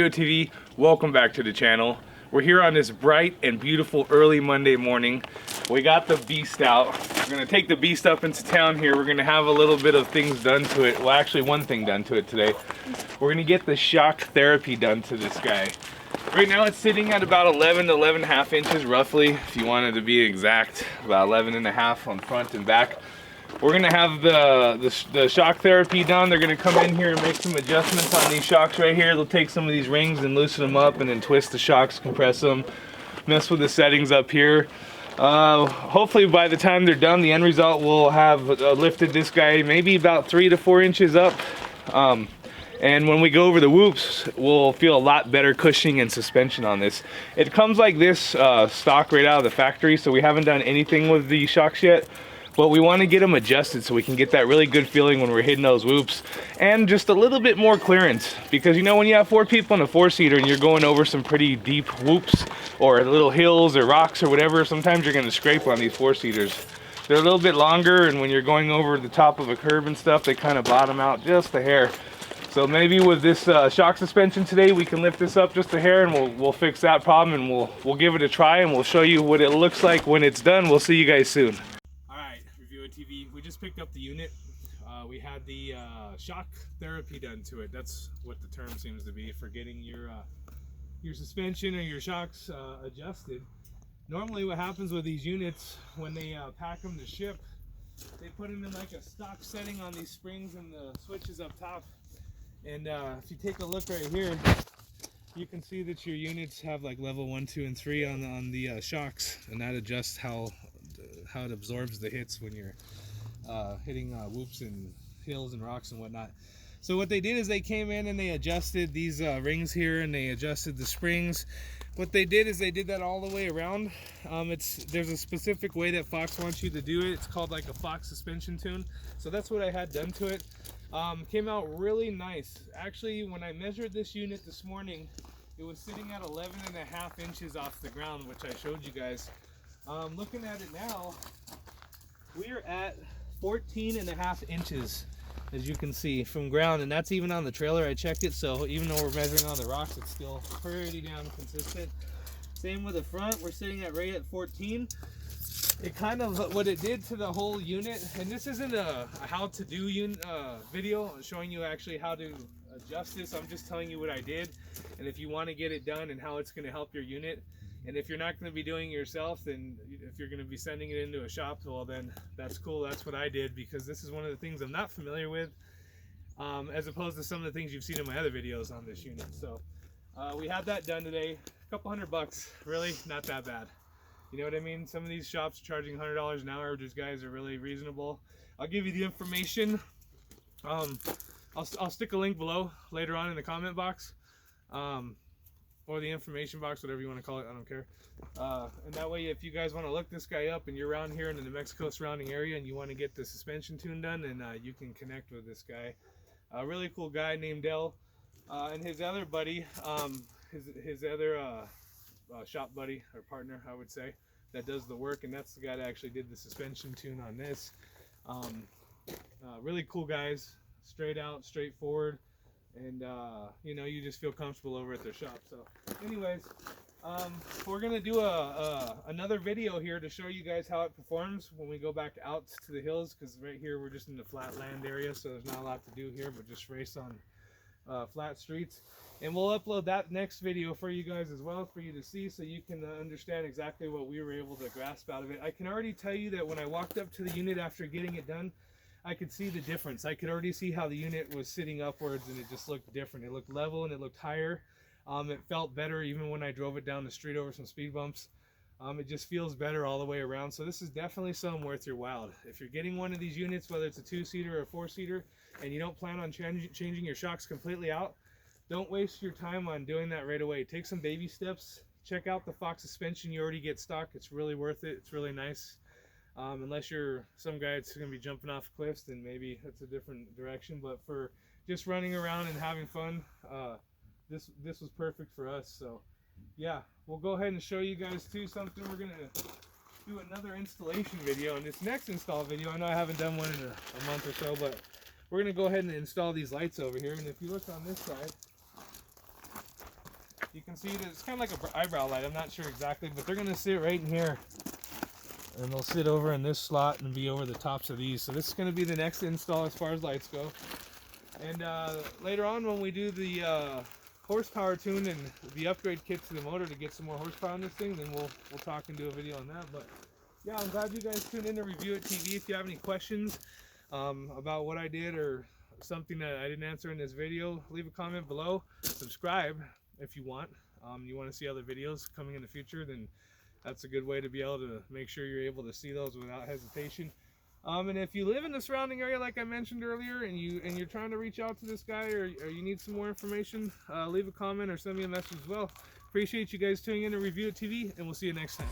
Review TV, welcome back to the channel. We're here on this bright and beautiful early Monday morning. We got the beast out. We're gonna take the beast up into town here. We're gonna have a little bit of things done to it. Well, actually one thing done to it today. We're gonna get the shock therapy done to this guy. Right now it's sitting at about 11 to 11.5 inches roughly, if you wanted to be exact, about 11.5 on front and back. We're gonna have the shock therapy done. They're gonna come in here and make some adjustments on these shocks right here. They'll take some of these rings and loosen them up and then twist the shocks, compress them, mess with the settings up here. Hopefully by the time they're done, the end result will have lifted this guy maybe about 3 to 4 inches up. And when we go over the whoops, we'll feel a lot better cushioning and suspension on this. It comes like this stock right out of the factory, so we haven't done anything with the shocks yet. But we want to get them adjusted so we can get that really good feeling when we're hitting those whoops, and just a little bit more clearance, because you know when you have 4 people in a 4-seater and you're going over some pretty deep whoops or little hills or rocks or whatever, sometimes you're going to scrape on these 4-seaters. They're a little bit longer, and when you're going over the top of a curb and stuff, they kind of bottom out just a hair. So maybe with this shock suspension today, we can lift this up just a hair, and we'll fix that problem, and we'll give it a try, and we'll show you what it looks like when it's done. We'll see you guys soon. TV. We just picked up the unit. We had the shock therapy done to it. That's what the term seems to be for getting your suspension or your shocks adjusted. Normally what happens with these units when they pack them to ship, they put them in like a stock setting on these springs and the switches up top. And if you take a look right here, you can see that your units have like level 1, 2, and 3 on the shocks, and that adjusts how it absorbs the hits when you're hitting whoops and hills and rocks and whatnot. So what they did is they came in and they adjusted these rings here, and they adjusted the springs. What they did is they did that all the way around. There's a specific way that Fox wants you to do it. It's called like a Fox suspension tune. So that's what I had done to it. Came out really nice. Actually, when I measured this unit this morning, it was sitting at 11.5 inches off the ground, which I showed you guys. Looking at it now, we are at 14.5 inches, as you can see, from ground, and that's even on the trailer. I checked it, so even though we're measuring on the rocks, it's still pretty damn consistent. Same with the front, we're sitting at right at 14. It kind of, what it did to the whole unit, and this isn't a how to do video showing you actually how to adjust this. I'm just telling you what I did, and if you want to get it done and how it's going to help your unit. And if you're not going to be doing it yourself, then if you're going to be sending it into a shop, well then that's cool. That's what I did, because this is one of the things I'm not familiar with, as opposed to some of the things you've seen in my other videos on this unit. So we had that done today. A couple $100, really not that bad. You know what I mean? Some of these shops are charging $100 an hour. These guys are really reasonable. I'll give you the information. I'll stick a link below later on in the comment box. Or the information box, whatever you want to call it, I don't care. And that way, if you guys want to look this guy up and you're around here in the New Mexico surrounding area and you want to get the suspension tune done, then you can connect with this guy. A really cool guy named Dell, and his other buddy, his other shop buddy or partner, I would say, that does the work, and that's the guy that actually did the suspension tune on this. Really cool guys, straight out, straightforward. And you know, you just feel comfortable over at their shop. So anyways, we're gonna do another video here to show you guys how it performs when we go back out to the hills, because right here we're just in the flat land area, so there's not a lot to do here but just race on flat streets. And we'll upload that next video for you guys as well, for you to see, so you can understand exactly what we were able to grasp out of it. I can already tell you that when I walked up to the unit after getting it done, I could see the difference. I could already see how the unit was sitting upwards, and it just looked different. It looked level and it looked higher. It felt better even when I drove it down the street over some speed bumps. It just feels better all the way around. So this is definitely something worth your while. If you're getting one of these units, whether it's a 2-seater or a 4-seater, and you don't plan on changing your shocks completely out, don't waste your time on doing that right away. Take some baby steps. Check out the Fox suspension you already get stock. It's really worth it. It's really nice. Unless you're some guy that's going to be jumping off cliffs, then maybe that's a different direction. But for just running around and having fun, this was perfect for us. So yeah, we'll go ahead and show you guys too something. We're going to do another installation video, and this next install video, I know I haven't done one in a month or so, but we're going to go ahead and install these lights over here. And if you look on this side, You can see that it's kind of like an eyebrow light. I'm not sure exactly, but they're going to sit right in here. And they'll sit over in this slot and be over the tops of these. So this is going to be the next install as far as lights go. And later on when we do the horsepower tune and the upgrade kit to the motor to get some more horsepower on this thing, then we'll talk and do a video on that. But yeah, I'm glad you guys tuned in to Review It TV. If you have any questions about what I did or something that I didn't answer in this video, leave a comment below. Subscribe if you want. You want to see other videos coming in the future, then that's a good way to be able to make sure you're able to see those without hesitation. And if you live in the surrounding area, like I mentioned earlier, and you're trying to reach out to this guy, or you need some more information, leave a comment or send me a message as well. Appreciate you guys tuning in to Review It TV, and we'll see you next time.